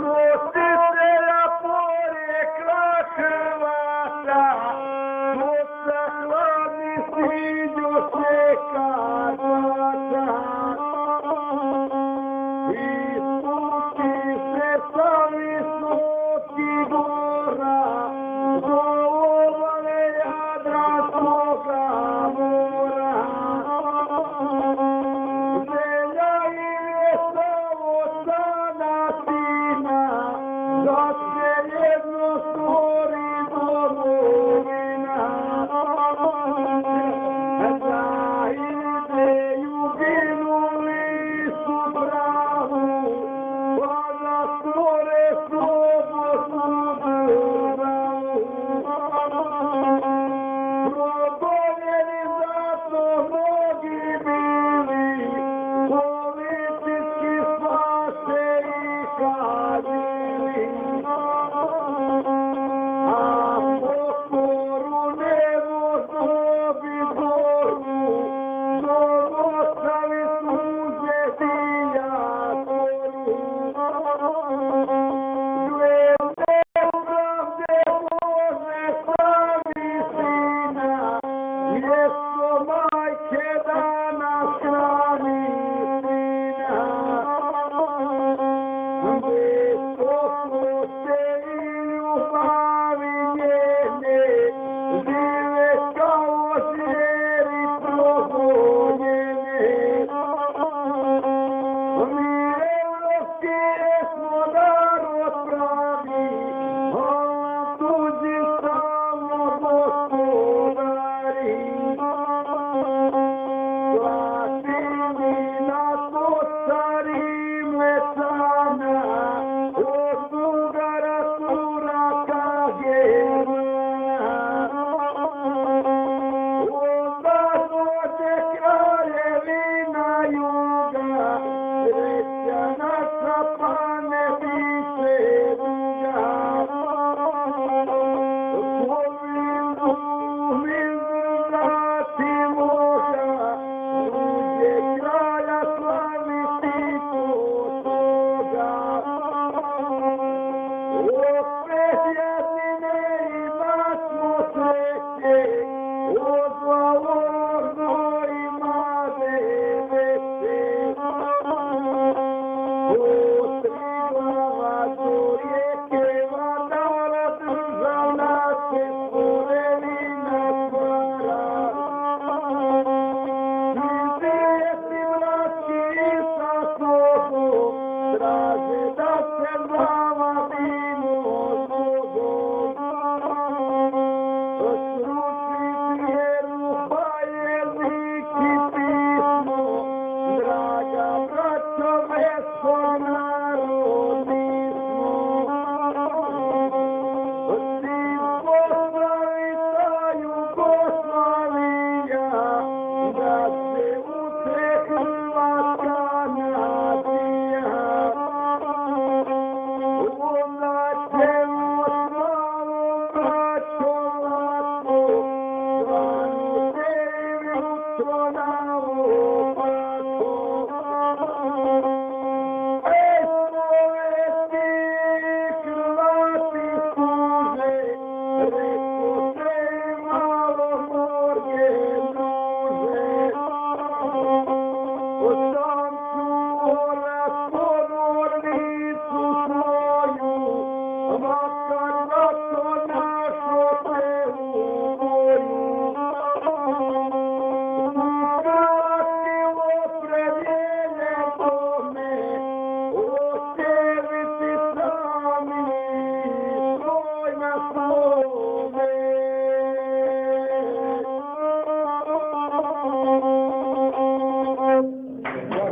Nositelja porijekla Hrvata, nosa hladni sviđu se karvata. Ispusti se sa visokih gora, do obale Jadranskoga mora. Želja im je samo sana sina, da se jedno stvori domovina. Za ideju ginuli su bravu, pa da stvore slobodnu državu. Progonjeni zato mnogi bili, politički spase i kadili. A pokoru nevodno bi borbu, domostavi tuđe dijasporu. Glede pravde Bože slavi sina, mjesto majke da nas hrani sina. Bez toplote i ljubavi njene, žive kao zvijeri progonjene. Mi evropski smo narod pravi, a tuđi samo gospodari. Platili na to cari mlecana, od Ugara, Turaka, Germana. Onda dođe kraljevina juga, sreća naša pa ne biće duga. Pomindu moga, tuđe kralja slaviti toga. Opet jedine imasmo sreće, od Valorno i Mlade veće. Od Triglava do rijeke vladara državna se stvorevina stvara. Izvijesti mlački sa sobom, traže da se zavadimo zbogom. Sruči vjeru pa jezik i pismo, draga braćo, vesko narodni smo. Sin Poslavita Jugoslavija, da se utre Hrvatska nacija. Onda ćemo slavom braćom lako, zvanu tebi jutro na lopako. Sloveti Hrvati služe, reko se malo morje druže. Sam čuvala podmornicu svoju, makar da to našo se u boju. Ukratilo predjelje tome, očeviti sami svoj na svome.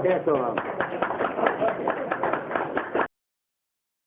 Eto vam.